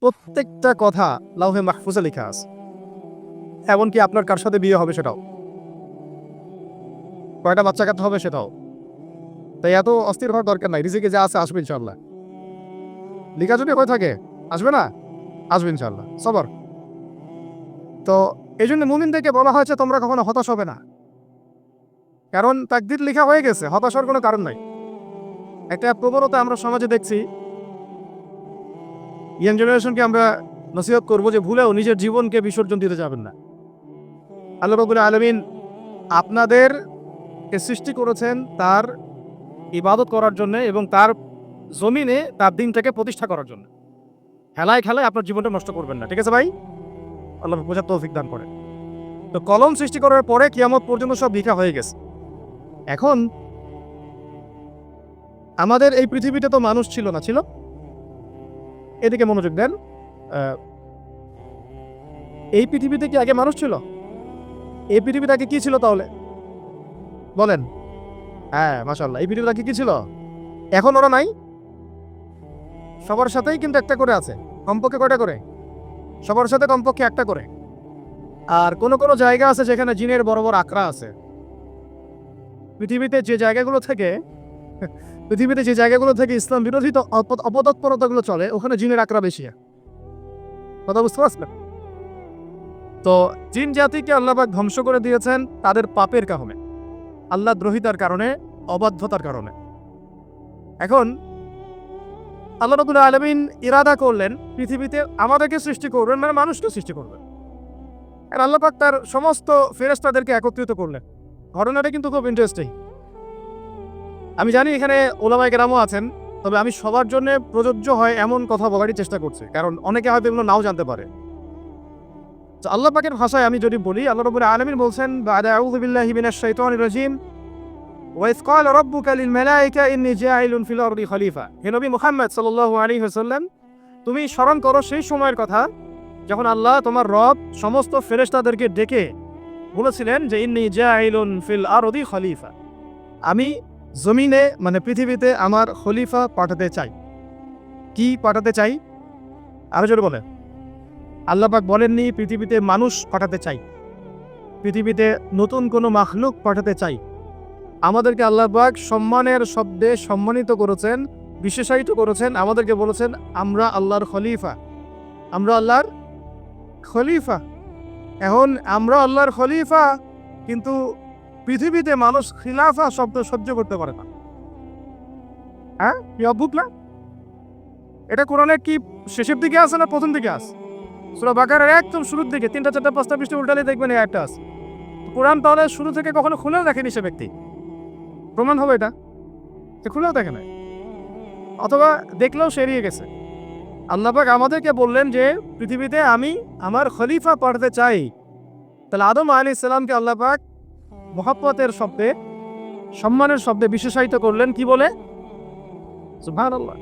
প্রত্যেকটা কথা লাউহে মাহফুজে লেখা আছে। এমনকি আপনার কার সাথে বিয়ে হবে সেটাও, কয়টা বাচ্চা কাচ্চা হবে সেটাও। তাই এত অস্থির হওয়ার দরকার নাই, রিজিকে যা আছে আসবে ইনশাল্লাহ। লিখা যদি হয়ে থাকে আসবে না, আসবে ইনশাল্লাহ, সবর। তো এই জন্য মুমিনদেরকে বলা হয়েছে তোমরা কখনো হতাশ হবে না, কারণ তাকদীর লেখা হয়ে গেছে, হতাশ হওয়ার কোনো কারণ নাই। একটা প্রবণতা আমরা সমাজে দেখছি, ইয়াং জেনারেশনকে আমরা নসিহত করবো যে ভুলেও নিজের জীবনকে বিসর্জন দিতে যাবেন না। আল্লাহ রাব্বুল আলামিন আপনাদেরকে সৃষ্টি করেছেন তার ইবাদত করার জন্য এবং তার জমিনে তার দিনটাকে প্রতিষ্ঠা করার জন্য। খেলায় খেলায় আপনার জীবনটা নষ্ট করবেন না, ঠিক আছে ভাই? আল্লাহ বোঝার তৌফিক দান করে। তো কলম সৃষ্টি করার পরে কিয়ামত পর্যন্ত সব লেখা হয়ে গেছে। এখন আমাদের এই পৃথিবীতে তো মানুষ ছিল না, ছিল? এদিকে মনোযোগ দেন। এই পৃথিবীতে কি আগে মানুষ ছিল? এই পৃথিবীতে আগে কি ছিল তাহলে বলেন? হ্যাঁ, মাশাআল্লাহ। এই পৃথিবীতে আগে কি ছিল? এখন ওরা নাই? সবার সাথেই কিন্তু একটা করে আছে, কমপক্ষে কয়টা করে? সবার সাথে কমপক্ষে একটা করে। আর কোন কোন জায়গা আছে যেখানে জিনের বড় বড় আকড়া আছে। পৃথিবীতে যে জায়গাগুলো থেকে ইসলাম বিরোধী অপতৎপরতাগুলো চলে, ওখানে জিনের আকড়া বেশি। কথা বুঝতে পারছেন? তো জিন জাতিকে আল্লাহ পাক ধ্বংস করে দিয়েছেন তাদের পাপের কারণে, আল্লাহ দ্রোহিতার কারণে, অবাধ্যতার কারণে। এখন আল্লাহ রাব্বুল আলামিন ইরাদা করলেন পৃথিবীতে আমাদেরকে সৃষ্টি করবেন, মানে মানুষকে সৃষ্টি করবেন। আর আল্লাহ পাক তার সমস্ত ফেরেশতাদেরকে একত্রিত করলেন। ঘটনাটা কিন্তু খুব ইন্টারেস্টিং। আমি জানি এখানে ওলামায়ে কেরামও আছেন, তবে আমি সবার জন্য প্রযোজ্য হয় এমন কথা বলারই চেষ্টা করছি, কারণ অনেকে হয়তো এগুলো নাও জানতে পারে। তো আল্লাহ পাকের ভাষায় আমি যদি বলি, আল্লাহ রাব্বুল আলামিন বলছেন, বা'দা আউযু বিল্লাহি মিনাশ শাইতানির রাজীম, ওয়া ইয ক্বালা রাব্বুকা লিল মালায়েকা ইন্নী জাইলুন ফিল আরদি খলিফা। হে নবী মুহাম্মদ সাল্লাল্লাহু আলাইহি ওয়াসাল্লাম, তুমি স্মরণ করো সেই সময়ের কথা যখন আল্লাহ তোমার রব সমস্ত ফেরেশতাদেরকে ডেকে বলেছিলেন যে ইন্নী জাইলুন ফিল আরদি খলিফা, আমি জমিনে মানে পৃথিবীতে আমার খলিফা পাঠাতে চাই। কি পাঠাতে চাই? আরো জোরে বলেন। আল্লাহ পাক বলেননি পৃথিবীতে মানুষ পাঠাতে চাই, পৃথিবীতে নতুন কোনো মাখলুক পাঠাতে চাই। আমাদেরকে আল্লাহ পাক সম্মানের শব্দে সম্মানিত করেছেন, বিশেষায়িত করেছেন, আমাদেরকে বলেছেন আমরা আল্লাহর খলিফা, আমরা আল্লাহর খলিফা। এখন আমরা আল্লাহর খলিফা, কিন্তু পৃথিবীতে মানুষ খিলাফা শব্দ সহ্য করতে পারে না। হ্যাঁ, কি অদ্ভুত না? এটা কোরআনে কি শেষের দিকে আছে না প্রথম দিকে আছে? সূরা বাকারার একদম শুরুর দিকে 3টা 4টা 5টা পৃষ্ঠা উল্টালে দেখবেন এই একটা আছে। কোরআন তাহলে শুরু থেকে কখনো খুলেও দেখেনি সে ব্যক্তি, প্রমাণ হবে এটা সে খুলেও দেখে নাই, অথবা দেখলেও সে এড়িয়ে গেছে। আল্লাহ পাক আমাদেরকে বললেন যে পৃথিবীতে আমি আমার খলিফা পাঠাতে চাই। তাহলে আদম আলাইহিস সালামকে আল্লাহ পাক মুহাব্বতের শব্দে, সম্মানের শব্দে বিশেষায়িত করলেন কি বলে? সুবহানাল্লাহ,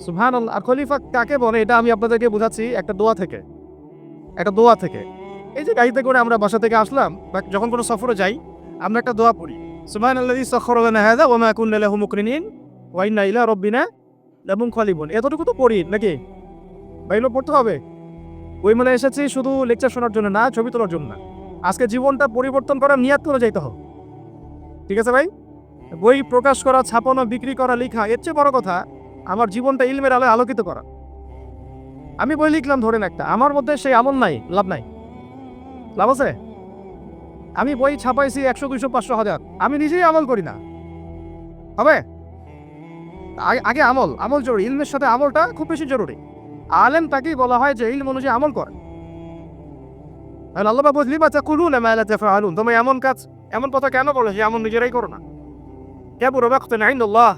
সুবহানাল্লাহ। আর খলিফা কাকে বলে এটা আমি আপনাদেরকে বোঝাচ্ছি একটা দোয়া থেকে। এই যে গাড়িতে করে আমরা বাসা থেকে আসলাম বা যখন কোনো সফরে যাই, আমরা একটা দোয়া পড়ি, সুবহানাল্লাযী সাখখারা লানা হাযা ওয়া মা কুন্না লাহু মুকরিনিন ওয়া ইন্না ইলা রাব্বিনা লামুনকালিবুন। এতটুকু তো পড়ি নাকি? বাইলো পড়তে হবে। ওই মানে এসেছি শুধু লেকচার শোনার জন্য না, ছবি তোলার জন্য না। আজকে জীবনটা পরিবর্তন করার নিয়াত করে যাইতে হবে, ঠিক আছে ভাই? বই প্রকাশ করা, ছাপানো, বিক্রি করা, লেখা, এর চেয়ে বড় কথা আমার জীবনটা ইলমের আলোয় আলোকিত করা। আমি বই লিখলাম ধরেন একটা, আমার মধ্যে সেই আমল নাই, লাভ নাই? লাভ আছে? আমি বই ছাপাইছি 100, 200, 500, 1000, আমি নিজেই আমল করি না, হবে? আগে আমল জরুরি, ইলমের সাথে আমলটা খুব বেশি জরুরি। আলেম তাকেই বলা হয় যে ইলম অনুযায়ী আমল করে। আল্লাহ বললি বাচ্চা কুলুনা মা লা তাফআলুন, তুমি এমন কথা কেন বলে যে আমল নিজেরাই করো না? কাবুরা মাকতান ইনদাল্লাহ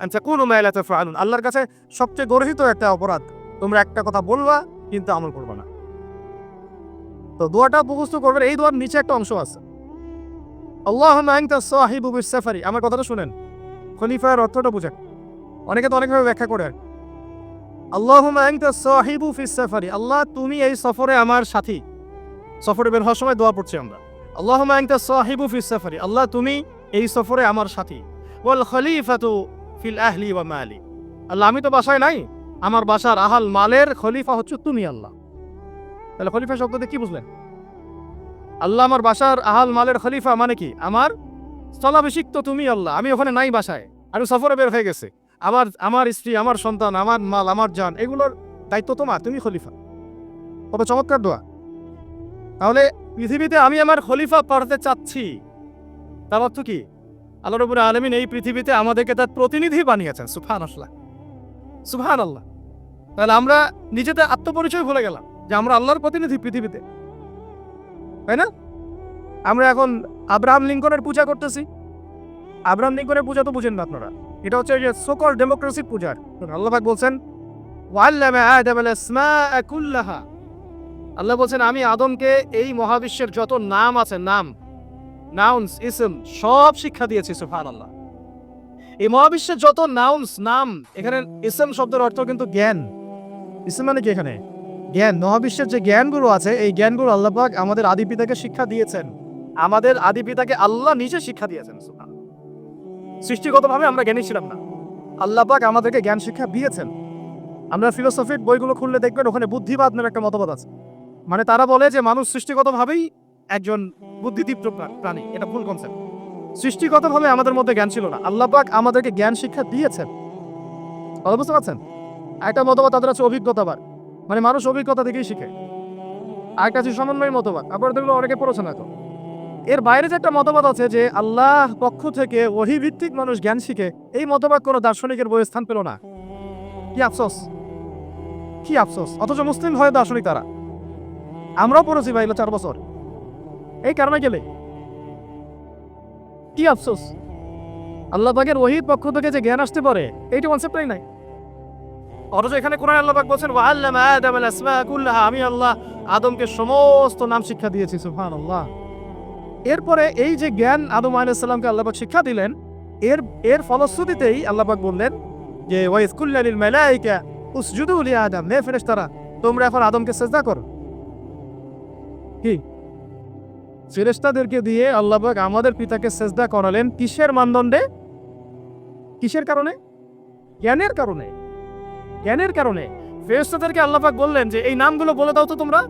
আন তাকুলু মা লা তাফআলুন। আল্লাহর কাছে সবচেয়ে গর্হিত একটা অপরাধ, তোমরা একটা কথা বলবা কিন্তু আমল করবে না। তো দোয়াটা মুখস্থ করবেন। এই দোয়ার নিচে একটা অংশ আছে, আল্লাহুম্মা আনতা সাহিবু বিস সাফারি। আমার কথাটা শুনেন, খলিফার অর্থটা বুঝেন। অনেকে তো অনেকভাবে ব্যাখ্যা করে। আল্লাহুম্মা আনতা সাহিবু ফিস সাফারি, আল্লাহ তুমি এই সফরে আমার সাথী। সফরে বের হওয়ার সময় দোয়া পড়ছি আমরা, আল্লাহুম্মা আনতা সাহিবু ফিস সাফারি, আল্লাহ তুমি এই সফরে আমার সাথী। ওয়াল খলিফাতু ফিল আহলি ওয়া মালি, আল্লাহ আমি তো বাসায় নাই, আমার বাসার আহাল মালের খলিফা হচ্ছে তুমি আল্লাহ। তাহলে খলিফা শব্দতে কি বুঝলেন? আল্লাহ আমার বাসার আহাল মালের খলিফা মানে কি? আমার স্থলাভিষিক্ত তুমি আল্লাহ। আমি ওখানে নাই বাসায়, আমি সফরে বের হয়ে গেছে। আমার স্ত্রী, আমার সন্তান, আমার মাল, আমার জান, এগুলোর দায়িত্ব তোমার, তুমি খলিফা। কত চমৎকার দোয়া। তাহলে পৃথিবীতে আমি আমার খলিফা পাঠাতে চাচ্ছি, তার অর্থ কি? আল্লাহ রাব্বুল আলামিন এই পৃথিবীতে আমাদেরকে তার প্রতিনিধি বানিয়েছেন। সুবহানাল্লাহ, সুবহানাল্লাহ। তাহলে আমরা নিজেদের আত্মপরিচয় ভুলে গেলাম যে আমরা আল্লাহর প্রতিনিধি পৃথিবীতে, তাই না? আমরা এখন আব্রাহাম লিঙ্কনের পূজা করতেছি। আব্রাহাম লিঙ্কনের পূজা তো বুঝেন না আপনারা, এটা হচ্ছে যে সকল ডেমোক্রেসির পূজা। আল্লাহ পাক বলছেন ওয়াল্লামা আদামাল আসমাআ কুল্লাহা, আল্লাহ বলছেন আমি আদমকে এই মহাবিশ্বের যত নাম আছে, নাউন্স, ইসম, সব শিক্ষা দিয়েছি। সুবহানাল্লাহ। এই মহাবিশ্বের যত নাম, এখানে ইসম শব্দের অর্থ কিন্তু জ্ঞান। ইসম মানে কি? এখানে জ্ঞান। মহাবিশ্বের যে জ্ঞানগুলো আছে, এই জ্ঞানগুলো আল্লাহ পাক আমাদের আদি পিতাকে শিক্ষা দিয়েছেন। আমাদের আদি পিতাকে আল্লাহ নিজে শিক্ষা দিয়েছেন। সৃষ্টিগতভাবে আমরা জ্ঞানী ছিলাম না, আল্লাহ পাক আমাদেরকে জ্ঞান শিক্ষা দিয়েছেন। আমরা ফিলোসফির বইগুলো খুললে দেখবেন ওখানে বুদ্ধিবাদ নামে একটা মতবাদ আছে। মানে তারা বলে যে মানুষ সৃষ্টিগতভাবেই একজন বুদ্ধিদীপ্ত প্রাণী। এটা ভুল কনসেপ্ট। সৃষ্টিগতভাবে আমাদের মধ্যে জ্ঞান ছিল না, আল্লাহ পাক আমাদেরকে জ্ঞান শিক্ষা দিয়েছেন। কথা বুঝতে পারছেন? একটা মতবাদ তাদের আছে অভিজ্ঞতাবাদ, মানে মানুষ অভিজ্ঞতা থেকেই শিখে। আরেকটা আছে সমন্বয় মতবাদ, আপনারা দেখলো অনেকে পড়েছেন হয়তো। এর বাইরে যে একটা মতবাদ আছে যে আল্লাহ পক্ষ থেকে ওহী ভিত্তিক মানুষ জ্ঞান শিখে, এই মতবাদ কোনো দার্শনিকের বইয়ে স্থান পেল না। কি আফসোস, কি আফসোস। অথচ মুসলিম হয় দার্শনিক তারা। আমরাও পড়েছি ভাই 4 বছর। এই কারণে গেলে কি আফসোস, আল্লাহ পাকের ওহীর পক্ষ থেকে যে জ্ঞান আসতে পারে এইটা কনসেপ্টই নাই। অথচ এখানে কোরআনে আল্লাহ পাক বলেন ওয়াল্লামা আদামাল আসমাআ কুল্লাহা, আমি আল্লাহ আদমকে সমস্ত নাম শিক্ষা দিয়েছি। সুবহানাল্লাহ। এরপরে এই যে জ্ঞান আদম আলাইহিস সালামকে আল্লাহ পাক শিক্ষা দিলেন, এর ফলশ্রুতিতেই আল্লাহ পাক বললেন যে ওয়াইজ কুল্লা লিল মালাইকা উসজুদু লি আদম, হে ফেরেশতারা তোমরা এখন আদমকে সিজদা করো। কি ফেরেশতাদেরকে দিয়ে আল্লাহ পাক আমাদের পিতাকে সিজদা করালেন কিসের মানদণ্ডে? কিসের কারণে? জ্ঞানের কারণে। জ্ঞানের কারণে ফেরেশতাদেরকে আল্লাহ পাক বললেন যে এই নামগুলো বলে দাও তো তোমরা।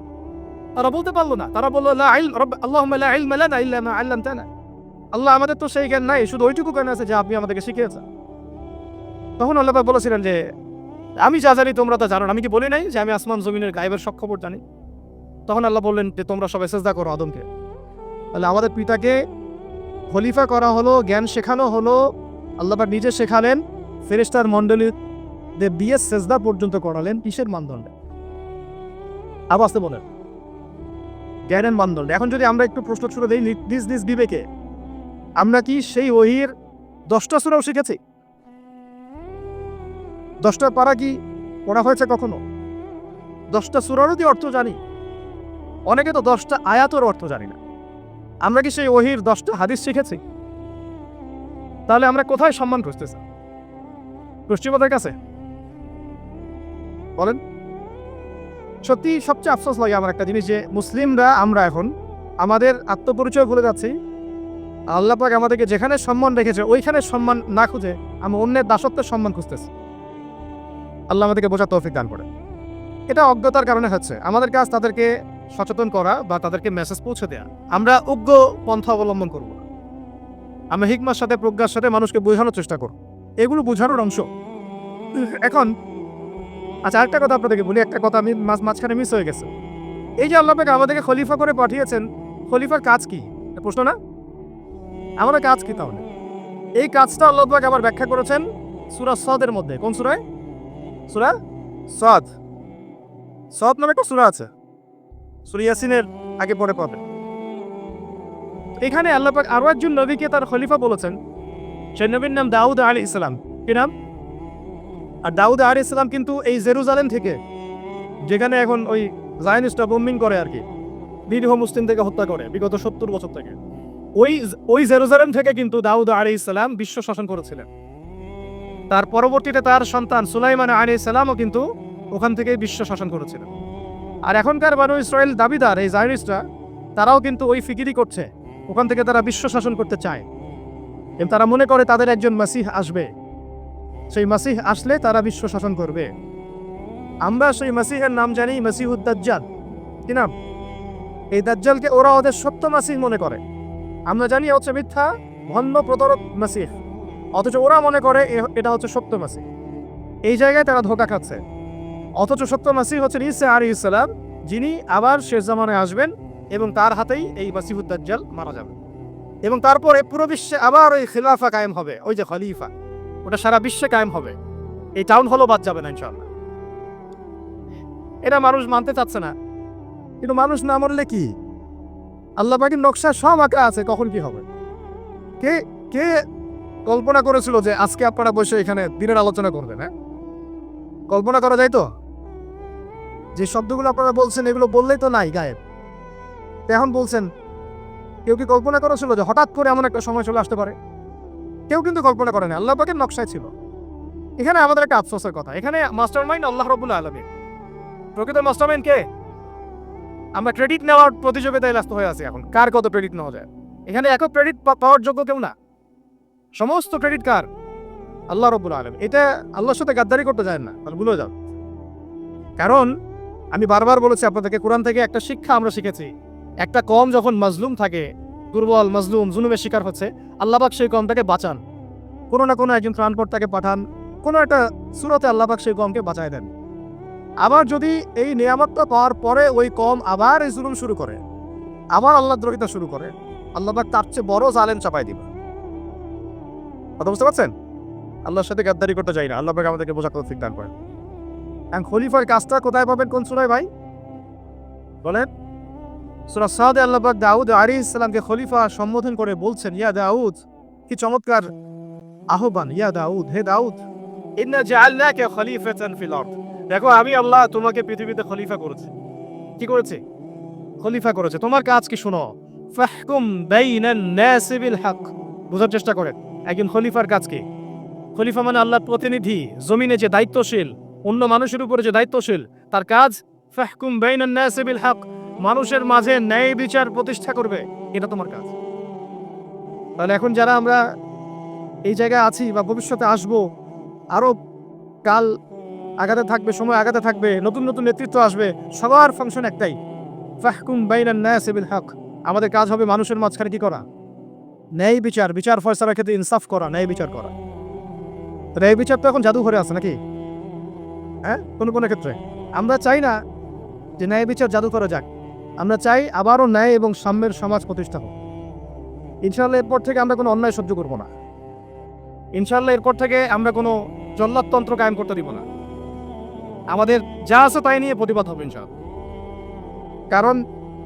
তারা বলতে পারলো না। তারা বলল লা ইলম আল্লাহুম্মা লা ইলমা লানা ইল্লা মা আল্লামতানা, আল্লাহ আমাদের তো সেই জ্ঞান নাই, শুধু ওইটুকু জ্ঞান আছে যা আপনি আমাদেরকে শিখিয়েছেন। তখন আল্লাহ পাক বলেছিলেন যে আমি যা জানি তোমরা তা জানো না। আমি কি বলি নাই যে আমি আসমান জমিনের গায়েবের সব খবর জানি? তখন আল্লাহ বললেন যে তোমরা সবাই সিজদা করো আদমকে। তাহলে আমাদের পিতাকে খলিফা করা হলো, জ্ঞান শেখানো হলো, আল্লাহ পাক নিজে শেখালেন, ফেরেশতার মণ্ডলীদের দিয়ে সিজদা পর্যন্ত করালেন। কিসের মানদণ্ডে? আবার আসতে বলেন জ্ঞানের মানদণ্ডে। এখন যদি আমরা একটু প্রশ্ন ছুড়ে দিই নিজ নিজ বিবেকে, আমরা কি সেই ওহীর 10টা সূরাও শিখেছি? 10টা পারা কি পড়া হয়েছে কখনো? 10টা সূরারও কি অর্থ জানি? অনেকে তো 10টা আয়াতের অর্থ জানি না। আমরা কি সেই ওহীর 10টা হাদিস শিখেছি? তাহলে আমরা কোথায় সম্মান খুঁজতেছি? পশ্চিমাদের কাছে? বলেন। সত্যি সবচেয়ে আফসোস লাগে আমার একটা জিনিস, যে মুসলিমরা আমরা এখন আমাদের আত্মপরিচয় ভুলে যাচ্ছি। আল্লাহ পাক আমাদেরকে যেখানে সম্মান রেখেছে ওইখানে সম্মান না খুঁজে আমরা অন্যের দাসত্বের সম্মান খুঁজতেছি। আল্লাহ আমাদেরকে বোঝার তৌফিক দান করে। এটা অজ্ঞতার কারণে হচ্ছে। আমাদের কাজ তাদেরকে সচেতন করা বা তাদেরকে মেসেজ পৌঁছে দেওয়া। আমরা উগ্র পন্থা অবলম্বন করব না, আমরা হিকমার সাথে প্রজ্ঞার সাথে মানুষকে বোঝানোর চেষ্টা করব। এগুলো বোঝানোর অংশ। এখন আচ্ছা আরেকটা কথা আপনাদেরকে বলি, একটা কথা আমি মাঝখানে মিস হয়ে গেছে। এই যে আল্লাহ পাক আমাদেরকে খলিফা করে পাঠিয়েছেন, খলিফার কাজ কি? প্রশ্ন না? আমাদের কাজ কি তাহলে? এই কাজটা আল্লাহ পাক আবার ব্যাখ্যা করেছেন সূরা সদের মধ্যে। কোন সূরায়? সূরা সদ। সদ নামে একটা সূরা আছে, সূরা ইয়াসিনের আগে পরে পাবেন। এখানে আল্লাহ পাক আরো একজন নবীকে তার খলিফা বলেছেন। সেই নবীর নাম দাউদ আলাইহিস সালাম। কি নাম? আর দাউদ আলাইহিস সালাম কিন্তু এই জেরুজালেম থেকে, যেখানে এখন ওই জায়নিস্টরা বোম্বিং করে আর কি, নিরীহ মুসলিম থেকে হত্যা করে বিগত 70 বছর থেকে, ওই জেরুজালেম থেকে কিন্তু দাউদ আলাইহিস সালাম বিশ্ব শাসন করেছিলেন। তার পরবর্তীতে তার সন্তান সুলাইমান আলাইহিস সালামও কিন্তু ওখান থেকে বিশ্ব শাসন করেছিলেন। আর এখনকার বনু ইসরাইল দাবিদার এই জায়নিস্টরা, তারাও কিন্তু ওই ফিকিরি করছে, ওখান থেকে তারা বিশ্ব শাসন করতে চায়। এবং তারা মনে করে তাদের একজন মাসিহ আসবে, সেই মাসিহ আসলে তারা বিশ্ব শাসন করবে। আমরা সেই মাসিহের নাম জানি মাসিহুদ দাজ্জাল। কি নাম? এই দাজ্জালকে ওরা ওদের সত্য মাসিহ মনে করে। আমরা জানি হচ্ছে মিথ্যা ভণ্ড প্রতারক মাসিহ, অথচ ওরা মনে করে এটা হচ্ছে সত্য মাসিহ। এই জায়গায় তারা ধোঁকা খাচ্ছে। অথচ সত্য মাসিহ হচ্ছেন ঈসা আলাইহিস সালাম, যিনি আবার শেষ জামানায় আসবেন এবং তার হাতেই এই মাসিহুদ দাজ্জাল মারা যাবে। এবং তারপরে পুরো বিশ্বে আবার ওই খিলাফা কায়েম হবে, ওই যে খলিফা, ওটা সারা বিশ্বে কায়েম হবে। এই টাউন হলও বাদ যাবে না ইনশাআল্লাহ। এটা মানুষ মানতে চাচ্ছে না, কিন্তু মানুষ না মরলে কি? আল্লাহ পাকের নকশা সব আঁকা আছে, কখন কি হবে। কে কে কল্পনা করেছিল যে আজকে আপনারা বসে এখানে দিনের আলোচনা করবেন? হ্যাঁ, কল্পনা করা যায় তো? যে শব্দগুলো আপনারা বলছেন এগুলো বললেই তো নাই, গায়েব। এখন বলছেন, কেউ কি কল্পনা করেছিল যে হঠাৎ করে এমন একটা সময় চলে আসতে পারে? কেউ কিন্তু কল্পনা করে না, আল্লাহ পাকের নকশায় ছিল। এখানে আমাদের একটা আফসোসের কথা, এখানে মাস্টারমাইন্ড আল্লাহ রাব্বুল আলামিন। প্রকৃত মাস্টারমাইন্ড কে? আমরা ক্রেডিট নেওয়ার প্রতিযোগিতায় ব্যস্ত হয়ে আছি এখন, কার কত ক্রেডিট নেওয়া যায়। এখানে একক ক্রেডিট পাওয়ার যোগ্য কেউ না, সমস্ত ক্রেডিট কার? আল্লাহ রাব্বুল আলামিন। এটা আল্লাহর সাথে গাদ্দারি করতে যায় না, তাহলে ভুলে যাও। কারণ আমি বারবার বলেছি আপনাদেরকে, কোরআন থেকে একটা শিক্ষা আমরা শিখেছি, একটা কম যখন মাজলুম থাকে, দুর্বল মাজলুম জুলুমের শিকার হচ্ছে, আল্লাহ পাক সেই কমটাকে বাঁচান। কোনো না কোনো একজন ত্রাণকর্তাকে পাঠান, কোনো একটা সূরাতে আল্লাহ পাক সেই কমকে বাঁচায় দেন। আবার যদি এই নিয়ামতটা পাওয়ার পরে ওই কম আবার এই জুলুম শুরু করে, আবার আল্লাহ দ্রোহিতা শুরু করে, আল্লাহ পাক তার চেয়ে বড় জালেম চাপাই দিবে। কথা বুঝতে পারছেন? আল্লাহর সাথে গাদ্দারি করতে চাই না, আল্লাহ পাক আমাদেরকে বোঝা তৌফিক দান করেন। এখন খলিফার কাজটা কোথায় পাবেন, কোন সূরায় ভাই বলেন? সূরা সাদে আল্লাহ পাক দাউদ আলাইহিস সালামকে খলিফা সম্বোধন করে বলছেন, ইয়া দাউদ, কি চমৎকার আহ্বান, ইয়া দাউদ, হে দাউদ, ইন্না জাআলনাকা খলিফাতান ফিল আরদ। দেখো আমি আল্লাহ তোমাকে পৃথিবীতে খলিফা করেছি। কি করেছে? খলিফা করেছে। তোমার কাজ কি শোনো, ফাহকুম বাইনান নাসি বিল হক। বোঝার চেষ্টা করেন একজন খলিফার কাজ কি। খলিফা মানে আল্লাহর প্রতিনিধি, জমিনে যে দায়িত্বশীল, অন্য মানুষের উপরে যে দায়িত্বশীল, তার কাজ ফাহকুম বাইনান নাসি বিল হক, মানুষের মাঝে ন্যায় বিচার প্রতিষ্ঠা করবে, এটা তোমার কাজ। তাহলে এখন যারা আমরা এই জায়গায় আছি বা ভবিষ্যতে আসবো, আরো কাল আগাতে থাকবে, সময় আগাতে থাকবে, নতুন নতুন নেতৃত্ব আসবে, সবার ফাংশন একটাই, ফাহকুম বাইনান নাসি বিল হক। আমাদের কাজ হবে মানুষের মাঝখানে কি করা? ন্যায় বিচার, বিচার ফয়সালার ক্ষেত্রে ইনসাফ করা, ন্যায় বিচার করা। ন্যায় বিচার তো এখন জাদুঘরে আছে নাকি? হ্যাঁ, কোনো কোনো ক্ষেত্রে আমরা চাই না যে ন্যায় বিচার জাদুঘরে যাক। আমরা চাই আবারও ন্যায় এবং সাম্যের সমাজ প্রতিষ্ঠা হোক। ইনশাআল্লাহ এরপর থেকে আমরা কোনো অন্যায় সহ্য করবো না। ইনশাআল্লাহ এরপর থেকে আমরা কোনো জল্লাদতন্ত্র কায়েম করতে দিব না। আমাদের যা আছে তাই নিয়ে প্রতিবাদ হবে ইনশাআল্লাহ। কারণ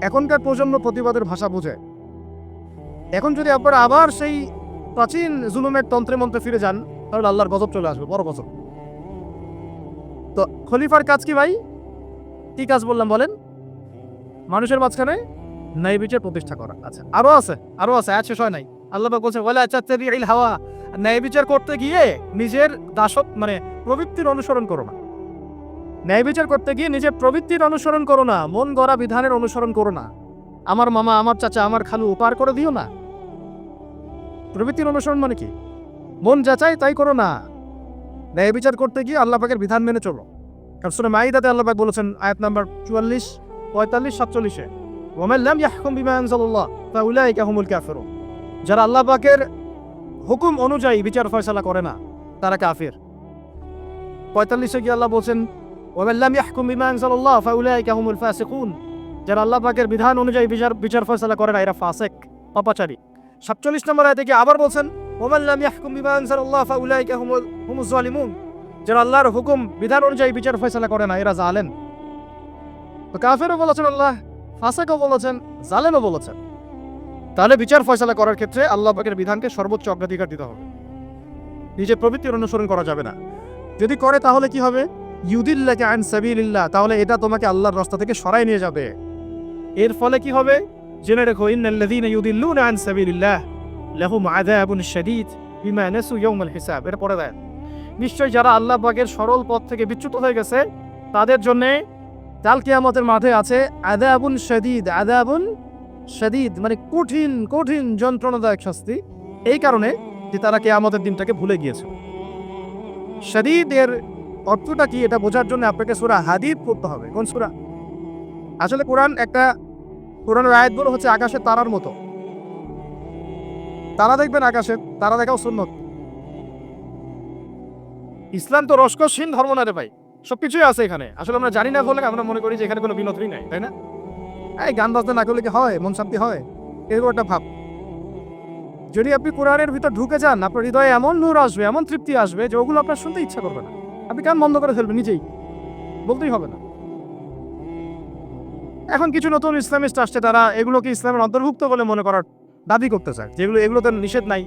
এখনকার প্রজন্ম প্রতিবাদের ভাষা বোঝে। এখন যদি আপনারা আবার সেই প্রাচীন জুলুমের তন্ত্রে মন্ত্রে ফিরে যান, তাহলে আল্লাহর গজব চলে আসবে, বড় গজব। তো খলিফার কাজ কি ভাই? কি কাজ বললাম বলেন? মানুষের মাঝখানে ন্যায় বিচার প্রতিষ্ঠা করা। আচ্ছা, আরো আছে, আরো আছে, আজ শেষ হয় নাই। আল্লাহ পাক বলছেন, ওয়ালা তাত্তাবি'ল হাওয়া, ন্যায় বিচার করতে গিয়ে নিজের দাসত্ব মানে প্রবৃত্তির অনুসরণ করো না। ন্যায় বিচার করতে গিয়ে নিজের প্রবৃত্তির অনুসরণ করো না, মন গড়া বিধানের অনুসরণ করো না। আমার মামা, আমার চাচা, আমার খালু পার করে দিও না। প্রবৃত্তির অনুসরণ মানে কি? মন যা চাই তাই করো না। ন্যায় বিচার করতে গিয়ে আল্লাহ পাকের বিধান মেনে চলো। কারণ সূরা মাইদাতে আল্লাহ পাক বলেছেন, আয়াত নাম্বার 44, 45, 47, ওয়ামান লাম ইয়াহকুম বিমা আনজালাল্লাহ ফাউলাইকা হুমুল কাফিরুন। যারা আল্লাহ পাকের হুকুম অনুযায়ী বিচার ফয়সালা করে না, তারা কাফির। 45-এ গিয়ে আল্লাহ বলছেন, ওয়ামান লাম ইয়াহকুম বিমা আনজালাল্লাহ ফাউলাইকা হুমুল ফাসিকুন। যারা আল্লাহ পাকের বিধান অনুযায়ী বিচার ফয়সালা করে না, এরা ফাসিক, পাপাচারী। 47 নম্বর আয়াতে গিয়ে আবার বলছেন, ওয়ামান লাম ইয়াহকুম বিমা আনজালাল্লাহ ফাউলাইকা হুমুজ জালিমুন। যারা আল্লাহর হুকুম বিধান অনুযায়ী বিচার ফয়সালা করে না, এরা জালেম। তো কাফেরও বলেছেন আল্লাহ, ফাসিকও বলেছেন, জালেমও বলেছেন। তাহলে বিচার ফয়সালা করার ক্ষেত্রে আল্লাহ পাকের বিধানকে সর্বোচ্চ অগ্রাধিকার দিতে হবে। নিজের প্রবৃত্তির অনুসরণ করা যাবে না। যদি করে তাহলে কি হবে? ইউদিল্লাকা আন সাবিলিল্লাহ, তাহলে এটা তোমাকে আল্লাহর রাস্তা থেকে সরাই নিয়ে যাবে। এর ফলে কি হবে? জেনে রেখো, ইন্নাল্লাযীনা ইউদিল্লুনা আন সাবিলিল্লাহ লাহুম আযাবুন শাদীদ বিমা নাসু ইয়াউমাল হিসাব। এর পরে দেয়, নিশ্চয় যারা আল্লাহ পাকের সরল পথ থেকে বিচ্যুত হয়ে গেছে, তাদের জন্য কাল কিয়ামতের মাঠে আছে আযাবুন শাদীদ। আযাবুন শাদীদ মানে কঠিন কঠিন যন্ত্রণাদায়ক শাস্তি, এই কারণে যে তারা কিয়ামতের দিনটাকে ভুলে গিয়েছে। শাদীদ এর অর্থটা কি এটা বোঝার জন্য আপনাকে সূরা হাদীদ পড়তে হবে। কোন সূরা? আসলে কোরআনের আয়াতগুলো হচ্ছে আকাশের তারার মতো। তারা দেখবেন আকাশে, তারা দেখাও সুন্নত। ইসলাম তো রসকসহীন ধর্ম না রে ভাই, সবকিছুই আছে এখানে। আসলে আমরা জানি না বলে আমরা মনে করি যে এখানে কোনো বিনোদনই নাই, তাই না? এই গান বাজনা না করলে কি হয়, মন শান্তি হয়? এরকম একটা ভাব। যদি আপনি কোরআনের ভিতর ঢুকে যান, আপনার হৃদয়ে এমন নূর আসবে, এমন তৃপ্তি আসবে যে ওগুলো আপনার শুনতে ইচ্ছা করবে না। আপনি কান বন্ধ করে ফেলবেন নিজেই, বলতেই হবে না। এখন কিছু নতুন ইসলামিস্ট আসছে, তারা এগুলোকে ইসলামের অন্তর্ভুক্ত বলে মনে করার দাবি করতে চায়, যেগুলো এগুলোতে নিষেধ নাই,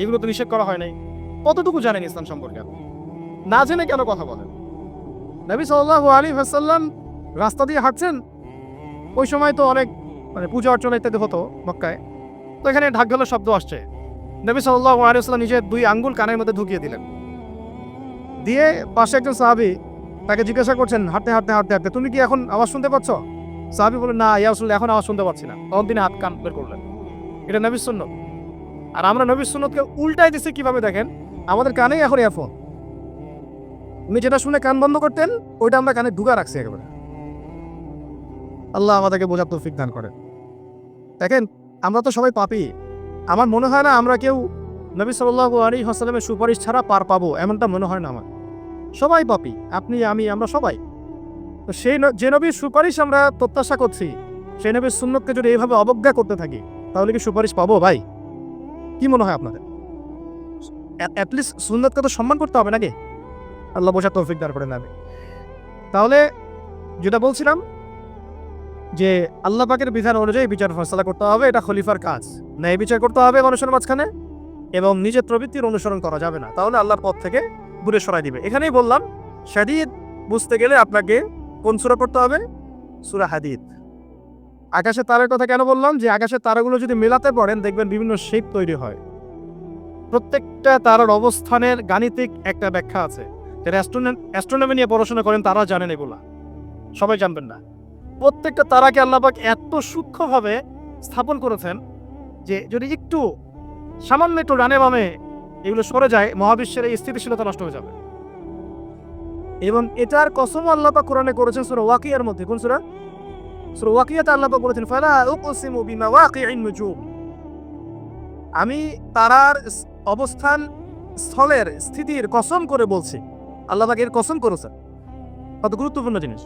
এগুলো তো নিষেধ করা হয় নাই। কতটুকু জানেন ইসলাম সম্পর্কে আপনি? না জেনে কেন কথা বলেন? নবী সাল্লাল্লাহু আলাইহি ওয়াসাল্লাম রাস্তা দিয়ে হাঁটছেন, ওই সময় তো অনেক পূজা অর্চনা ইত্যাদি হতো মক্কায়। তো এখানে ঢাক ঢোলের শব্দ আসছে। নবী সাল্লাল্লাহু আলাইহি ওয়াসাল্লাম নিজের 2 আঙ্গুল কানের মধ্যে ঢুকিয়ে দিলেন, দিয়ে পাশে একজন সাহাবী তাকে জিজ্ঞাসা করছেন, হাঁটতে হাঁটতে হাঁটতে হাঁটতে, তুমি কি এখন আওয়াজ শুনতে পাচ্ছ? সাহাবী বললেন, না ইয়া রাসূলুল্লাহ, এখন আওয়াজ শুনতে পাচ্ছি না। তখন তিনি হাত কান বের করলেন। এটা নবীর সুন্নত। আর আমরা নবীর সুন্নতকে উল্টাই দিচ্ছি কিভাবে দেখেন, আমাদের কানেই এখন ইয়ারফোন। উনি যেটা শুনে কান বন্ধ করতেন, ওইটা আমরা কানে ঢুকা রাখছি একেবারে। আল্লাহ আমাদেরকে বোঝার তৌফিক দান করেন। দেখেন, আমরা তো সবাই পাপী। আমার মনে হয় না আমরা কেউ নবী সাল্লাল্লাহু আলাইহি ওয়াসাল্লামের সুপারিশ ছাড়া পার পাবো, এমনটা মনে হয় না আমার। সবাই পাপী, আপনি, আমি, আমরা সবাই। তো যে নবীর সুপারিশ আমরা প্রত্যাশা করছি, সেই নবীর সুন্নতকে যদি এইভাবে অবজ্ঞা করতে থাকি, তাহলে কি সুপারিশ পাবো ভাই? কি মনে হয় আপনাদের? অ্যাটলিস্ট সুন্নতকে তো সম্মান করতে হবে নাকি? আল্লাহ বোঝার তৌফিক দান করেন। আমি তাহলে যেটা বলছিলাম যে আল্লাহ পাকের বিধান অনুযায়ী বিচার ফয়সালা করতে হবে, এটা খলিফার কাজ। ন্যায় বিচার করতে হবে মানুষের মাঝখানে, এবং নিজের প্রবৃত্তির অনুসরণ করা যাবে না, তাহলে আল্লাহর পথ থেকে দূরে সরাই দিবে। এখানেই বললাম, শাদীদ বুঝতে গেলে আপনাকে কোন সূরা পড়তে হবে? সূরা হাদীদ। আকাশের তারার কথা কেন বললাম? যে আকাশের তারাগুলো যদি মেলাতে পারেন, দেখবেন বিভিন্ন শেপ তৈরি হয়। প্রত্যেকটা তারার অবস্থানের গাণিতিক একটা ব্যাখ্যা আছে। যারা অ্যাস্ট্রোনমি নিয়ে পড়াশোনা করেন তারা জানেন এগুলা, সবাই জানবেন না। প্রত্যেকটা তারাকে আল্লাহ পাক এত সূক্ষ্মভাবে স্থাপন করেছেন যে যদি একটু সামান্য একটু ডানে বামে এগুলো সরে যায়, মহাবিশ্বের এই স্থিতিশীলতা নষ্ট হয়ে যাবে। এবং এটার কসম আল্লাহ পাক কোরআনে করেছেন সূরা ওয়াকিয়ার মধ্যে। কোন সূরা? সূরা ওয়াকিয়াতে আল্লাহ পাক বলেছেন, ফালা উকসিমু বিমাওয়াকিইন নুজুম। আমি তারার অবস্থান স্থলের স্থিতির কসম করে বলছি। আল্লাহ পাক এর কসম করেছেন। কত গুরুত্বপূর্ণ জিনিস,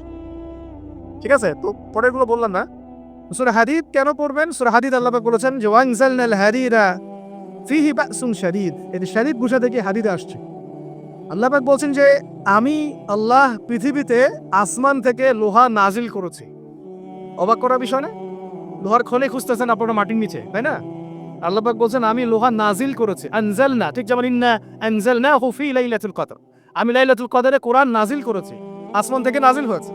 ঠিক আছে? তো পরেরগুলো বললাম না। সূরা হাদীদ কেন পড়বেন? সূরা হাদীদ আল্লাহ পাক বলেছেন যে ওয়ানজালনাল হাদীদা ফিহি বাসুন শাদীদ। এই শাদীদ বুঝা থেকে হাদীদে আসছে। আল্লাহ পাক বলছেন যে আমি আল্লাহ পৃথিবীতে আসমান থেকে লোহা নাজিল করেছি। অবাক করার বিষয় না? লোহার খনি খুঁজতেছেন আপনারা মাটির নিচে, তাই না? আল্লাহ পাক বলছেন আমি লোহা নাজিল করেছি। আনজালনা, ঠিক যেমন ইন্না আনজালনাহু ফি লাইলাতুল কদর, আমি লাইলাতুল কদরে কোরআন নাজিল করেছি, আসমান থেকে নাজিল হয়েছে,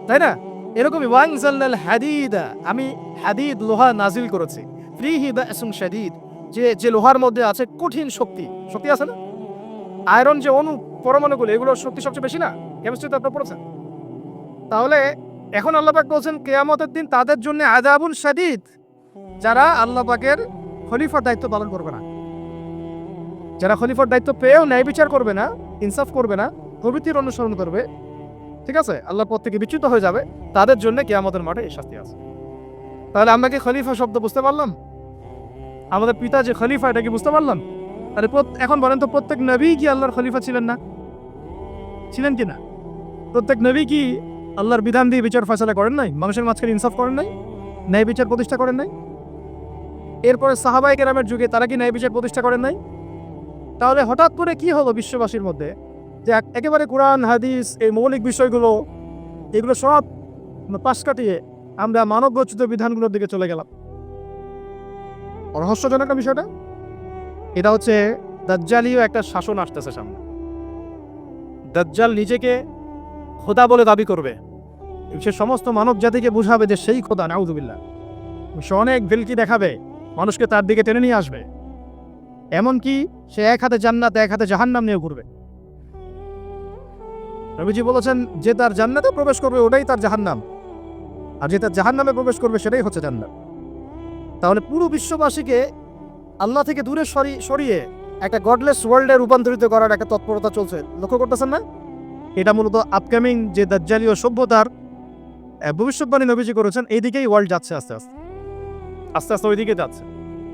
তাই না? এরকমই ওয়ানজালনাল হাদীদা, আমি হাদীদ লোহা নাজিল করেছি। ফিহি বাসুন শাদীদ, যে লোহার মধ্যে আছে কঠিন শক্তি। শক্তি আছে না? আয়রন যে অণু পরমাণুগুলো, এগুলোর শক্তি সবচেয়ে বেশি না? কেমিস্ট্রিতে আপনারা পড়েছেন। তাহলে এখন আল্লাহ পাক বলছেন কিয়ামতের দিন তাদের জন্য আযাবুন শাদীদ, যারা আল্লাহ পাকের খলিফার দায়িত্ব পালন করবে না, যারা খলিফার দায়িত্ব পেয়েও ন্যায় বিচার করবে না, ইনসাফ করবে না, প্রবৃত্তির অনুসরণ করবে, ঠিক আছে, আল্লাহর পথ থেকে বিচ্যুত হয়ে যাবে, তাদের জন্য কিয়ামতের মাঠে এই শাস্তি আছে। তাহলে আমরা কি খলিফা শব্দ বুঝতে পারলাম? আমাদের পিতা যে খলিফা, এটা কি বুঝতে পারলাম? তাহলে এখন বলেন তো, প্রত্যেক নবী কি আল্লাহর খলিফা ছিলেন না? ছিলেন কি না? প্রত্যেক নবী কি আল্লাহর বিধান দিয়ে বিচার ফয়সালা করেন নাই? মানুষের মাঝখানে ইনসাফ করেন নাই? ন্যায় বিচার প্রতিষ্ঠা করেন নাই? এরপরে সাহাবায়ে কেরামের যুগে তারা কি ন্যায় বিচার প্রতিষ্ঠা করেন নাই? তাহলে হঠাৎ করে কি হলো বিশ্ববাসীর মধ্যে যে একেবারে কোরআন হাদিস এই মৌলিক বিষয়গুলো, এগুলো সব পাশ কাটিয়ে আমরা মানবরচিত বিধানগুলোর দিকে চলে গেলাম? রহস্যজনক না বিষয়টা? এটা হচ্ছে দাজ্জালীয় একটা শাসন আসতেছে সামনে। দাজ্জাল নিজেকে খোদা বলে দাবি করবে, সে সমস্ত মানব জাতিকে বুঝাবে যে সেই খোদা, নাউযুবিল্লাহ। সে অনেক ভেলকি দেখাবে, মানুষকে তার দিকে টেনে নিয়ে আসবে। এমনকি সে এক হাতে জান্নাত এক হাতে জাহান্নাম নিয়ে ঘুরবে। নবীজি বলেছেন যে তার জান্নাতে প্রবেশ করবে ওটাই তার জাহান্নাম, আর যে তার জাহান্নামে প্রবেশ করবে সেটাই হচ্ছে জান্নাত। তাহলে পুরো বিশ্ববাসীকে আল্লাহ থেকে দূরে সরিয়ে একটা গডলেস ওয়ার্ল্ডে রূপান্তরিত করার একটা তৎপরতা চলছে, লক্ষ্য করতেছেন না? এটা মূলত আপকামিং যে দাজ্জালীয় সভ্যতার ভবিষ্যৎবাণী নবীজি করেছেন, এই দিকেই ওয়ার্ল্ড যাচ্ছে আস্তে আস্তে আস্তে আস্তে ওই দিকে যাচ্ছে।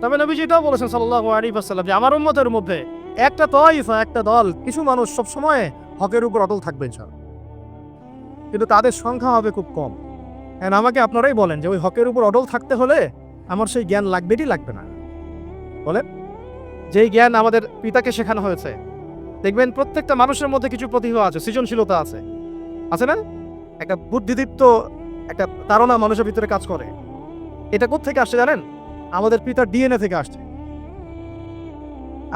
তবে নবীজি এটাও বলেছেন সাল্লাল্লাহু আলাইহি ওয়াসাল্লাম যে আমার উম্মতের মধ্যে একটা তয়ফা, একটা দল, কিছু মানুষ সবসময় হকের উপর অটল থাকবে ইনশাআল্লাহ, কিন্তু তাদের সংখ্যা হবে খুব কম। এখন আমাকে আপনারাই বলেন যে ওই হকের উপর অটল থাকতে হলে আমার সেই জ্ঞান লাগবে কি লাগবে না? বলেন, যেই জ্ঞান আমাদের পিতাকে শেখানো হয়েছে, দেখবেন প্রত্যেকটা মানুষের মধ্যে কিছু প্রতিভা আছে, সৃজনশীলতা আছে, আছে না? একটা বুদ্ধিদীপ্ত একটা তাড়না মানুষের ভিতরে কাজ করে। এটা কোত্থেকে আসছে জানেন? আমাদের পিতার ডিএনএ থেকে আসছে।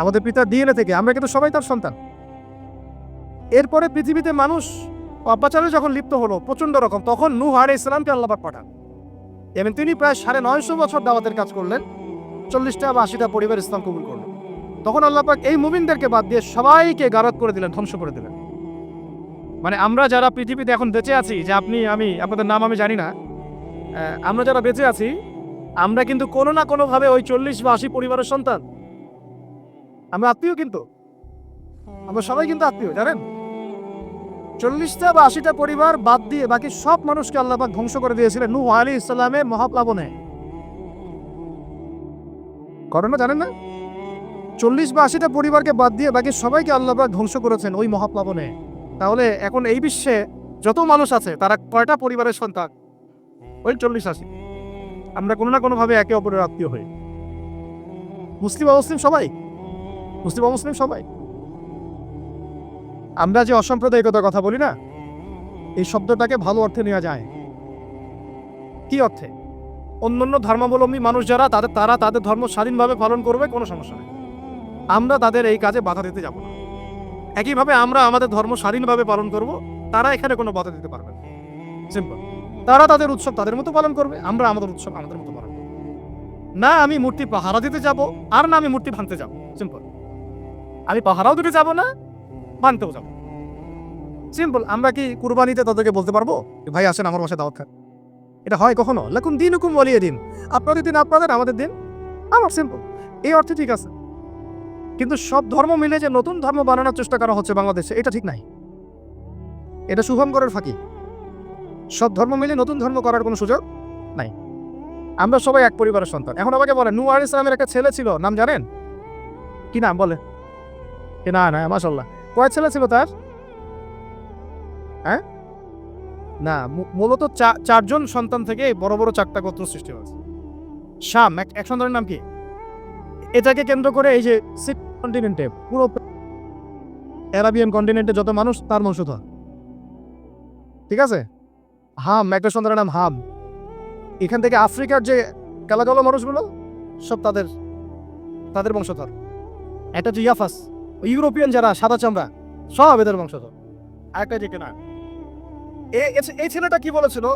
আমাদের পিতার ডিএনএ থেকে, আমরা কিন্তু সবাই তার সন্তান। এরপরে পৃথিবীতে মানুষ অত্যাচারে যখন লিপ্ত হলো প্রচন্ড রকম, তখন নূহ আলাইহিস সালামকে আল্লাহ পাক পাঠান এবং তিনি প্রায় 950 বছর দাওয়াতের কাজ করলেন, 40টা বা 80টা পরিবার ইসলাম কবুল করলেন। তখন আল্লাহ পাক এই মুমিনদেরকে বাদ দিয়ে সবাইকে গারদ করে দিলেন, ধ্বংস করে দিলেন। মানে আমরা যারা পৃথিবীতে এখন বেঁচে আছি, যে আপনি আমি, আপনাদের নাম আমি জানি না, আমরা যারা বেঁচে আছি, আমরা কিন্তু কোনো না কোনোভাবে ওই 40 বা 80 পরিবারের সন্তান। আমরা আত্মীয়, কিন্তু আমরা সবাই কিন্তু আত্মীয়, জানেন? 40টা বা 80টা পরিবার বাদ দিয়ে বাকি সব মানুষকে আল্লাহ পাক ধ্বংস করে দিয়েছিলেন নূহ আলাইহিস সালামের মহাপ্লাবনে। ঘটনা জানেন না? 40 বা 80টা পরিবারকে বাদ দিয়ে বাকি সবাইকে আল্লাহ পাক ধ্বংস করেছেন ওই মহাপ্লাবনে। তাহলে এখন এই বিশ্বে যত মানুষ আছে তারা কয়টা পরিবারের সন্তান? ওই 40-80। আমরা কোনো না কোনোভাবে একে অপরের আত্মীয় হই। মুসলিম অমুসলিম সবাই, মুসলিম অমুসলিম সবাই। আমরা যে অসাম্প্রদায়িকতার কথা বলি না, এই শব্দটাকে ভালো অর্থে নেওয়া যায়। কি অর্থে? অন্যান্য ধর্মাবলম্বী মানুষ যারা, তারা তাদের ধর্ম স্বাধীনভাবে পালন করবে, কোনো সমস্যা নেই। আমরা তাদের এই কাজে বাধা দিতে যাব না। একইভাবে আমরা আমাদের ধর্ম স্বাধীনভাবে পালন করব, তারা এখানে কোনো বাধা দিতে পারবে না। সিম্পল। তারা তাদের উৎসব তাদের মতো পালন করবে, আমরা আমাদের উৎসব আমাদের মতো পালন করব। না আমি মূর্তি পাহারা দিতে যাব, আর না আমি মূর্তি ভাঙতে যাব। সিম্পল। আমি পাহারাও দিতে যাব না, ভাঙতেও যাব। সিম্পল। আমরা কি কুরবানিতে তাদেরকে বলতে পারবো ভাই আসেন আমার বাসায় দাওয়াত খান? এটা হয় কখনো? লাকুম দীনুকুম ওয়ালিয়া দিন। আপনাদের দিন আপনাদের, আমাদের দিন আমার। সিম্পল। এই অর্থে ঠিক আছে, কিন্তু সব ধর্ম মিলে যে নতুন ধর্ম বানানোর চেষ্টা করা হচ্ছে বাংলাদেশে, এটা ঠিক নাই। এটা শুভঙ্করের ফাঁকি। সব ধর্ম মিলে নতুন ধর্ম করার কোনো সুযোগ নাই। আমরা সবাই এক পরিবারের সন্তান। এখন আমাকে বলেন, নূহ আলাইহিস সালামের একটা ছেলে ছিল, নাম জানেন? কি নাম বলে? না না, মাশাআল্লাহ। কয় ছেলে ছিল তার? হ্যাঁ না, মূলত 4জন সন্তান থেকে বড় বড় 4টা গোত্র সৃষ্টি হয়েছে। শাম এক সন্তানের নাম কি? এটাকে কেন্দ্র করে এই যে কন্টিনেন্টে, পুরো অ্যারাবিয়ান কন্টিনেন্টে যত মানুষ, তার বংশধর। ঠিক আছে? হাম, একটা সন্তানের নাম হাম। এখান থেকে আফ্রিকার যে কালো মানুষগুলো সব তাদের বংশধর। একটা যে ইয়াফাস, ইউরোপিয়ান যারা সাদা চামড়া, সব এদের বংশধর। আরেকটা যে কেনা, এই ছেলেটা কি বলেছিল?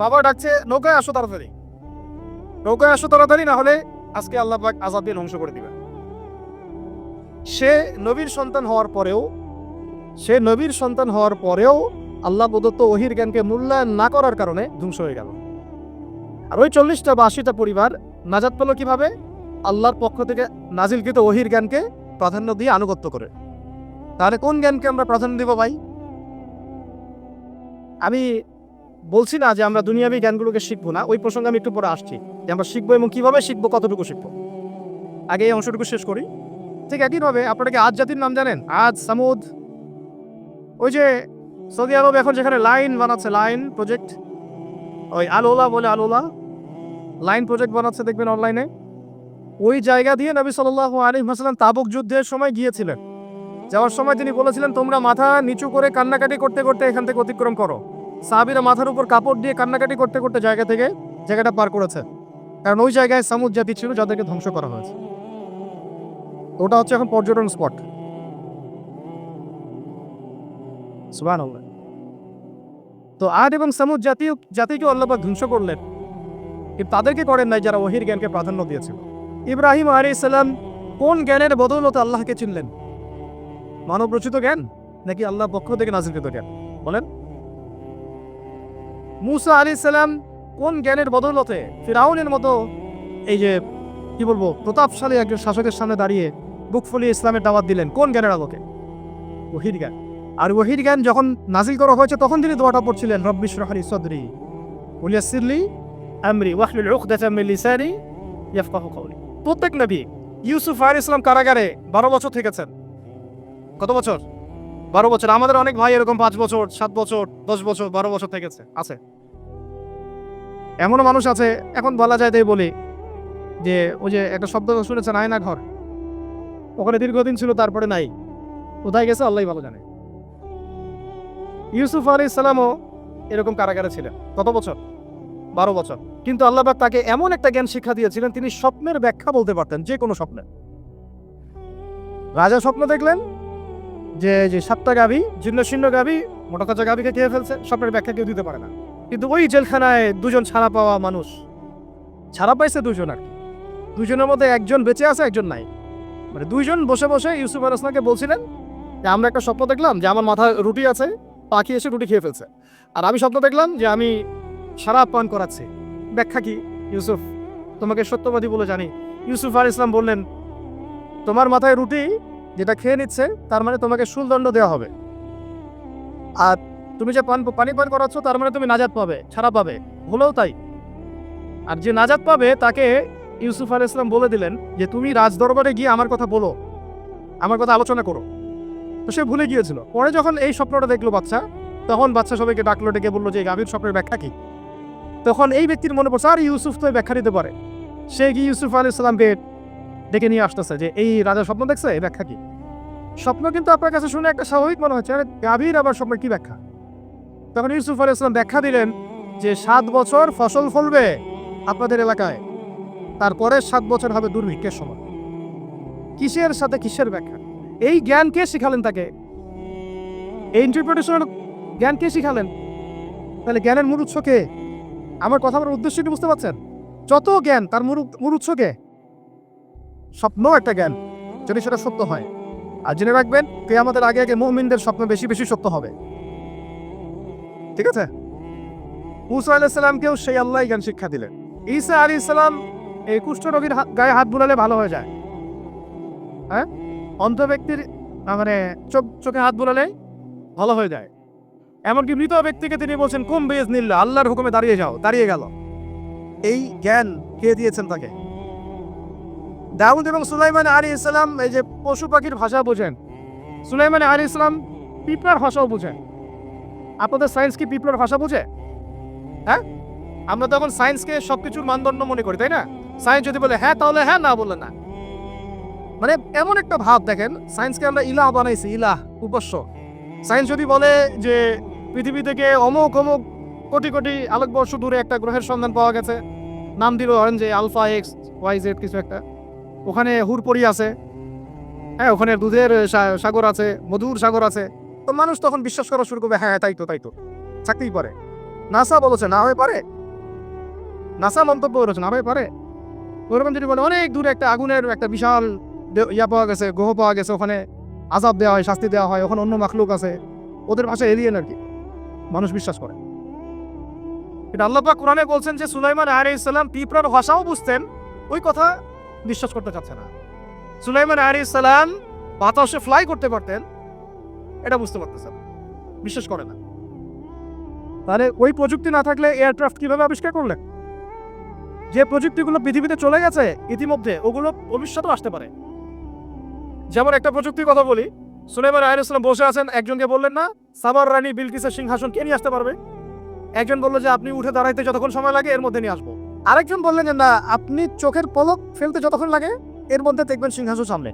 বাবা ডাকছে নৌকায় আসো তাড়াতাড়ি, নৌকায় আসো তাড়াতাড়ি, না হলে আজকে আল্লাহ পাক আযাব দিয়ে ধ্বংস করে দিবে। সে নবীর সন্তান হওয়ার পরেও আল্লাহ প্রদত্ত ওহির জ্ঞানকে মূল্যায়ন না করার কারণে ধ্বংস হয়ে গেল। আর ওই 40টা বা 80টা পরিবার নাজাত পেল কিভাবে? আল্লাহর পক্ষ থেকে নাজিলকৃত ওহির জ্ঞানকে প্রাধান্য দিয়ে আনুগত্য করে। তাহলে কোন জ্ঞানকে আমরা প্রাধান্য দিব ভাই? আমি বলছি না যে আমরা দুনিয়াবী জ্ঞানগুলোকে শিখবো না, ওই প্রসঙ্গে আমি একটু পরে আসছি, যে আমরা শিখবো এবং কিভাবে শিখবো, কতটুকু শিখবো। আগে এই অংশটুকু শেষ করি। ঠিক একইভাবে আপনারা কি আজ জাতির নাম জানেন? আজ, সামুদ। ওই যে সৌদি আরব এখন যেখানে লাইন বানাচ্ছে, লাইন প্রজেক্ট, ওই আলোলা বলে, আলোলা লাইন প্রজেক্ট বানাচ্ছে, দেখবেন অনলাইনে। ওই জায়গা দিয়ে নবী সাল্লাল্লাহু আলাইহি ওয়াসাল্লাম তাবুক যুদ্ধের সময় গিয়েছিলেন। যাওয়ার সময় তিনি বলেছিলেন, তোমরা মাথা নিচু করে কান্নাকাটি করতে করতে এখান থেকে অতিক্রম করো। সাহাবীরা মাথার উপর কাপড় দিয়ে কান্নাকাটি করতে করতে জায়গাটা পার করেছে, কারণ ওই জায়গায় সামুদ জাতি ছিল যাদেরকে ধ্বংস করা হয়েছে। ওটা হচ্ছে এখন পর্যটন স্পট। সুবহানাল্লাহ। তো আদ এবং সামুদ জাতিকে আল্লাহ পাক ধ্বংস করলেন, কিন্তু তাদেরকে করেন নাই যারা ওহির জ্ঞানকে প্রাধান্য দিয়েছিল। ইব্রাহিম আলাইহিস সালাম কোন জ্ঞানের বদৌলতে আল্লাহকে চিনলেন? মানব রচিত জ্ঞান নাকি আল্লাহর পক্ষ থেকে নাযিলকৃত জ্ঞান? বলেন। মূসা আলাইহিস সালাম কোন জ্ঞানের বদৌলতে ফিরাউনের মতো এই যে কি বলবো প্রতাপশালী একজন শাসকের সামনে দাঁড়িয়ে বুক ফুলিয়ে ইসলামের দাওয়াত দিলেন কোন জ্ঞানের আলোকে? ওহীর জ্ঞান। আর ওহীর জ্ঞান যখন নাজিল করা হয়েছে তখন তিনি দোয়াটা পড়ছিলেন, রব্বি ইশরাহ লি সাদরি ওয়া ইয়াসসির লি আমরি ওয়াহলুল উকদাতাম মিন লিসানি ইয়াফকাহু কওলি। প্রত্যেক নবী, ইউসুফ আলাইহিস সালাম কারাগারে 12 বছর থেকেছেন। কত বছর? 12 বছর। আমাদের অনেক ভাই এরকম 5 বছর, 7 বছর, 10 বছর, 12 বছর থেকেছে, আছে। এমনও মানুষ আছে, এখন বলা যায় তাই বলি, যে ওই যে একটা শব্দ শুনেছেন আয়না ঘর, ওখানে দীর্ঘদিন ছিল তারপরে নাই, কোথায় গেছে আল্লাহই ভালো জানে। ইউসুফ আলাইহিস সালামও এরকম কারাগারে ছিলেন। কত বছর? 12 বছর। কিন্তু আল্লাহ পাক তাকে এমন একটা জ্ঞান শিক্ষা দিয়েছিলেন, তিনি স্বপ্নের ব্যাখ্যা বলতে পারতেন, যে কোনো স্বপ্নের। রাজা স্বপ্ন দেখলেন যে 7টা গাভী, জীর্ণ শীর্ণ গাভী, মোটা তাজা গাভীকে খেয়ে ফেলছে, স্বপ্নের ব্যাখ্যা কেউ দিতে পারে না। কিন্তু ওই জেলখানায় 2জন ছাড়া পাওয়া মানুষ, ছাড়া পাইছে 2জন, আর কি 2জনের মধ্যে একজন বেঁচে আছে, একজন নাই। মানে 2জন বসে বসে ইউসুফ আলাইহিস সালামকে বলছিলেন যে আমরা একটা স্বপ্ন দেখলাম যে আমার মাথায় রুটি আছে, পাখি এসে রুটি খেয়ে ফেলছে, আর আমি স্বপ্ন দেখলাম যে আমি শরাব পান করাচ্ছি, ব্যাখ্যা কি? ইউসুফ, তোমাকে সত্যবাদী বলে জানি। ইউসুফ আলাইহিস সালাম বললেন, তোমার মাথায় রুটি যেটা খেয়ে নিচ্ছে, তার মানে তোমাকে শুলদণ্ড দেওয়া হবে, আর তুমি যে পানি পান করাচ্ছ, তার মানে তুমি নাজাত পাবে, ছাড়া পাবে। হলেও তাই। আর যে নাজাত পাবে তাকে ইউসুফ আলাইহিস সালাম বলে দিলেন যে তুমি রাজ দরবারে গিয়ে আমার কথা বলো, আমার কথা আলোচনা করো। তো সে ভুলে গিয়েছিল। পরে যখন এই স্বপ্নটা দেখলো বাচ্চা, তখন বাচ্চা সবাইকে ডাকলো, ডেকে বললো যে এই গাভীর স্বপ্নের ব্যাখ্যা কি। তখন এই ব্যক্তির মনে পড়ছে, আর ইউসুফ তো ব্যাখ্যা দিতে পারে। সে গিয়ে ইউসুফ আলাইহিস সালামকে ডেকে নিয়ে আসতেছে যে এই রাজা স্বপ্ন দেখছে, এই ব্যাখ্যা কি। স্বপ্ন কিন্তু আপনার কাছে শুনে একটা স্বাভাবিক মনে হচ্ছে, আরে গাভীর আবার স্বপ্নের কি ব্যাখ্যা? তখন ইউসুফ আলাইহিস সালাম ব্যাখ্যা দিলেন যে 7 বছর ফসল ফলবে আপনাদের এলাকায়, তারপরে 7 বছর হবে দুর্ভিক্ষের সময়। কিসের সাথে কিসের ব্যাখ্যা? এই জ্ঞান কে শিখালেন তাকে? এই ইন্টারপ্রিটেশনের জ্ঞান কে শিখালেন? তাহলে জ্ঞানের মূল উৎস কে? আমার কথা বলার উদ্দেশ্য কি বুঝতে পারছেন? যত জ্ঞান তার মূল উৎস কে? স্বপ্ন একটা জ্ঞান, যদি সেটা সত্য হয়। আর জেনে রাখবেন, কিয়ামতের আগে আগে মুমিনদের স্বপ্ন বেশি বেশি সত্য হবে। ঠিক আছে? মুসা আলাইহিস সালামকেও সেই আল্লাহ জ্ঞান শিক্ষা দিলেন। ঈসা আলাইহিস সালাম এই কুষ্ঠরোগীর গায়ে হাত বুলালে ভালো হয়ে যায়। হ্যাঁ, অন্ধ ব্যক্তির মানে চোখে হাত বুলালে ভালো হয়ে যায়। এমনকি মৃত ব্যক্তিকে তিনি বলছেন কুম বিইজনিল্লাহ, আল্লাহর হুকুমে দাঁড়িয়ে যাও, দাঁড়িয়ে গেল। এই জ্ঞান কে দিয়েছেন তাকে? দাউদ এবং সুলাইমান আলাইহিস সালাম এই যে পশু পাখির ভাষা বোঝেন, সুলাইমান আলাইহিস সালাম পিঁপড়ার ভাষাও বোঝেন। আপনাদের সায়েন্স কি পিঁপড়ার ভাষা বোঝে? হ্যাঁ, আমরা তখন সায়েন্সকে সবকিছুর মানদণ্ড মনে করি, তাই না? সায়েন্স যদি বলে হ্যাঁ তাহলে হ্যাঁ, না বললে না। মানে এমন একটা ভাব, দেখেন সায়েন্সকে আমরা ইলাহ বানাইছি, ইলাহ, উপাস্য। সায়েন্স যদি বলে যে পৃথিবী থেকে অমুক অমুক কোটি কোটি আলোকবর্ষ দূরে একটা গ্রহের সন্ধান পাওয়া গেছে, নাম দিল ধরেন যে আলফা এক্স ওয়াই জেড কিছু একটা, ওখানে হুরপরি আছে, হ্যাঁ ওখানে দুধের সাগর আছে, মধুর সাগর আছে, তো মানুষ তখন বিশ্বাস করা শুরু করবে, হ্যাঁ তাই তো থাকতেই পারে। নাসা বলেছে না হয়ে পারে, নাসা মন্তব্য করেছে না হয়ে পারে। ওরকম যদি বলে অনেক দূরে একটা আগুনের একটা বিশাল ইয়া পাওয়া গেছে, গ্রহ পাওয়া গেছে, ওখানে আযাব দেওয়া হয়, শাস্তি দেওয়া হয়, ওখানে অন্য মাখলুক আছে, ওদের ভাষা এলিয়েন আর কি, মানুষ বিশ্বাস করে। এটা আল্লাহ পাক কোরআনে বলছেন যে সুলাইমান আলাইহিস সালাম পিঁপড়ার ভাষাও বুঝতেন, ওই কথা বিশ্বাস করতে চাচ্ছে না। সুলাইমান আলাইহিস সালাম বাতাসে ফ্লাই করতে পারতেন, এটা বুঝতে পারতেছেন, বিশ্বাস করে না। তাহলে ওই প্রযুক্তি না থাকলে এয়ারক্রাফট কিভাবে আবিষ্কার করলেন? যে প্রযুক্তিগুলো পৃথিবীতে চলে গেছে ইতিমধ্যে, ওগুলো ভবিষ্যতেও আসতে পারে। যেমন একটা প্রযুক্তির কথা বলি, সুলাইমান আলাইহিস সালাম বসে আছেন, একজনকে বললেন না সাবার রানী বিলকিসের সিংহাসন কে নিয়ে আসতে পারবে? একজন বললো যে আপনি উঠে দাঁড়াইতে যতক্ষণ সময় লাগে এর মধ্যে নিয়ে আসবো। আরেকজন বললেন যে না, আপনি চোখের পলক ফেলতে যতক্ষণ লাগে এর মধ্যে দেখবেন সিংহাসন সামনে।